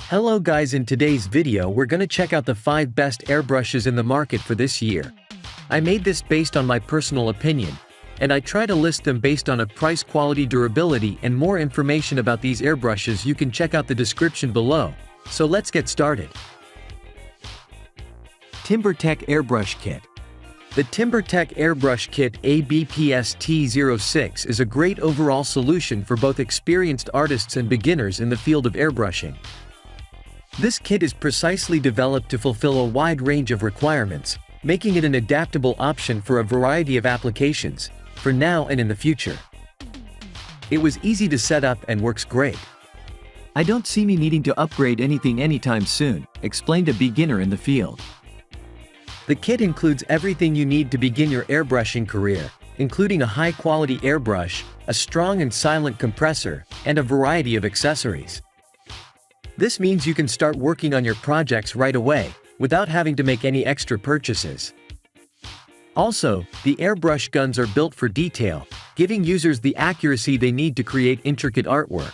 Hello guys, in today's video we're gonna check out the 5 best airbrushes in the market for this year. I made this based on my personal opinion, and I try to list them based on a price, quality, durability, and more information about these airbrushes you can check out the description below. So let's get started. Timbertech Airbrush Kit. The Timbertech Airbrush Kit ABPST06 is a great overall solution for both experienced artists and beginners in the field of airbrushing. This kit is precisely developed to fulfill a wide range of requirements, making it an adaptable option for a variety of applications, for now and in the future. It was easy to set up and works great. "I don't see me needing to upgrade anything anytime soon," explained a beginner in the field. The kit includes everything you need to begin your airbrushing career, including a high-quality airbrush, a strong and silent compressor, and a variety of accessories. This means you can start working on your projects right away, without having to make any extra purchases. Also, the airbrush guns are built for detail, giving users the accuracy they need to create intricate artwork.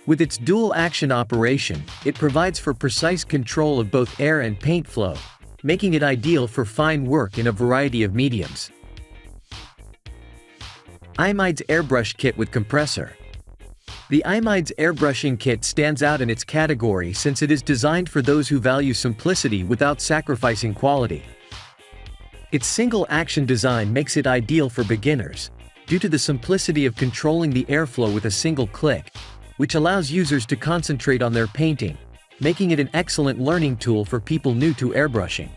With its dual-action operation, it provides for precise control of both air and paint flow, making it ideal for fine work in a variety of mediums. imyyds Airbrush Kit with Compressor. The imyyds airbrushing kit stands out in its category since it is designed for those who value simplicity without sacrificing quality. Its single-action design makes it ideal for beginners, due to the simplicity of controlling the airflow with a single click, which allows users to concentrate on their painting, making it an excellent learning tool for people new to airbrushing.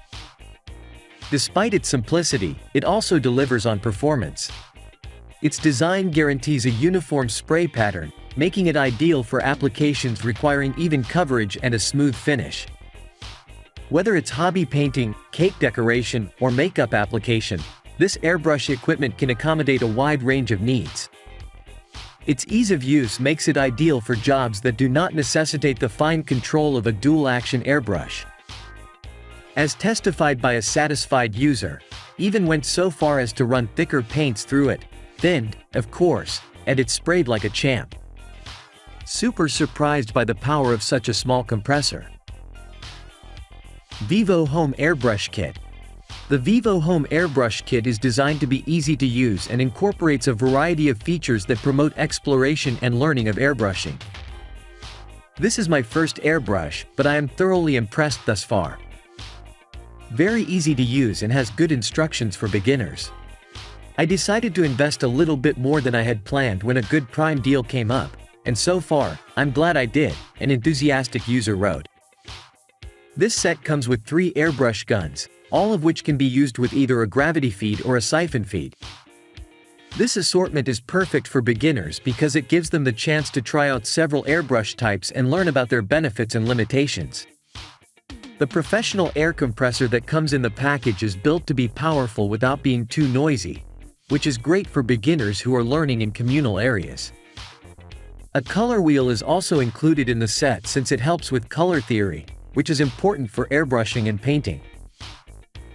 Despite its simplicity, it also delivers on performance. Its design guarantees a uniform spray pattern, making it ideal for applications requiring even coverage and a smooth finish. Whether it's hobby painting, cake decoration, or makeup application, this airbrush equipment can accommodate a wide range of needs. Its ease of use makes it ideal for jobs that do not necessitate the fine control of a dual-action airbrush. As testified by a satisfied user, even went so far as to run thicker paints through it, thinned, of course, and it sprayed like a champ. Super surprised by the power of such a small compressor. VIVOHOME Airbrush Kit. The VIVOHOME Airbrush Kit is designed to be easy to use and incorporates a variety of features that promote exploration and learning of airbrushing. This is my first airbrush, but I am thoroughly impressed thus far. Very easy to use and has good instructions for beginners. I decided to invest a little bit more than I had planned when a good prime deal came up, and so far, I'm glad I did, an enthusiastic user wrote. This set comes with 3 airbrush guns, all of which can be used with either a gravity feed or a siphon feed. This assortment is perfect for beginners because it gives them the chance to try out several airbrush types and learn about their benefits and limitations. The professional air compressor that comes in the package is built to be powerful without being too noisy, which is great for beginners who are learning in communal areas. A color wheel is also included in the set since it helps with color theory, which is important for airbrushing and painting.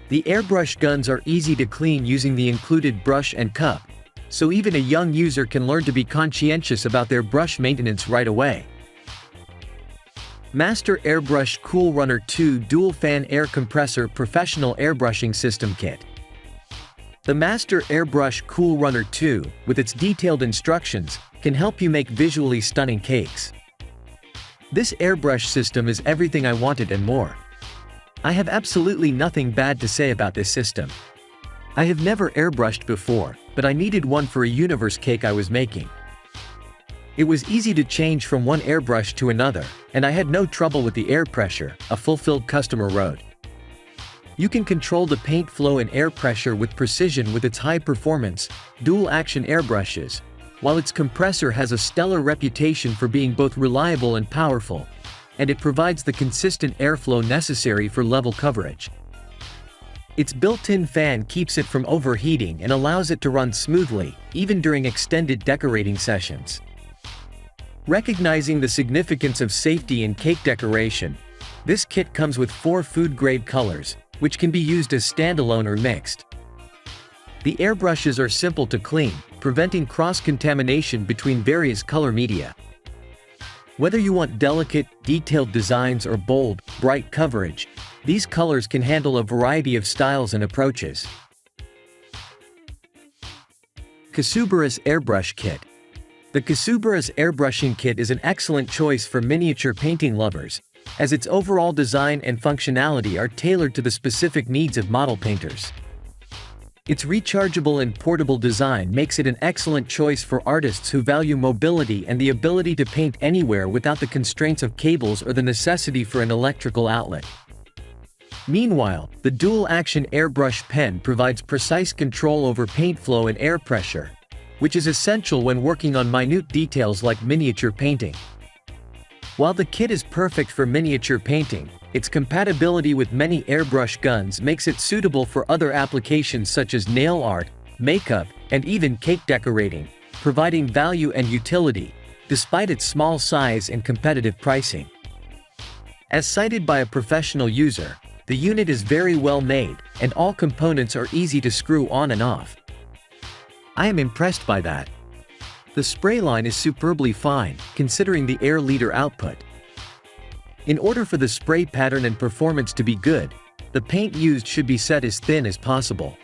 The airbrush guns are easy to clean using the included brush and cup, so even a young user can learn to be conscientious about their brush maintenance right away. Master Airbrush Cool Runner 2 Dual Fan Air Compressor Professional Airbrushing System Kit. The Master Airbrush Cool Runner 2, with its detailed instructions, can help you make visually stunning cakes. This airbrush system is everything I wanted and more. I have absolutely nothing bad to say about this system. I have never airbrushed before, but I needed one for a universe cake I was making. It was easy to change from one airbrush to another, and I had no trouble with the air pressure, a fulfilled customer wrote. You can control the paint flow and air pressure with precision with its high-performance, dual-action airbrushes, while its compressor has a stellar reputation for being both reliable and powerful, and it provides the consistent airflow necessary for level coverage. Its built-in fan keeps it from overheating and allows it to run smoothly, even during extended decorating sessions. Recognizing the significance of safety in cake decoration, this kit comes with 4 food-grade colors, which can be used as standalone or mixed. The airbrushes are simple to clean, preventing cross-contamination between various color media. Whether you want delicate, detailed designs or bold, bright coverage, these colors can handle a variety of styles and approaches. Casubaris Airbrush Kit. The Casubaris Airbrushing Kit is an excellent choice for miniature painting lovers, as its overall design and functionality are tailored to the specific needs of model painters. Its rechargeable and portable design makes it an excellent choice for artists who value mobility and the ability to paint anywhere without the constraints of cables or the necessity for an electrical outlet. Meanwhile, the dual-action airbrush pen provides precise control over paint flow and air pressure, which is essential when working on minute details like miniature painting. While the kit is perfect for miniature painting, its compatibility with many airbrush guns makes it suitable for other applications such as nail art, makeup, and even cake decorating, providing value and utility, despite its small size and competitive pricing. As cited by a professional user, the unit is very well made, and all components are easy to screw on and off. I am impressed by that. The spray line is superbly fine, considering the air liter output. In order for the spray pattern and performance to be good, the paint used should be set as thin as possible.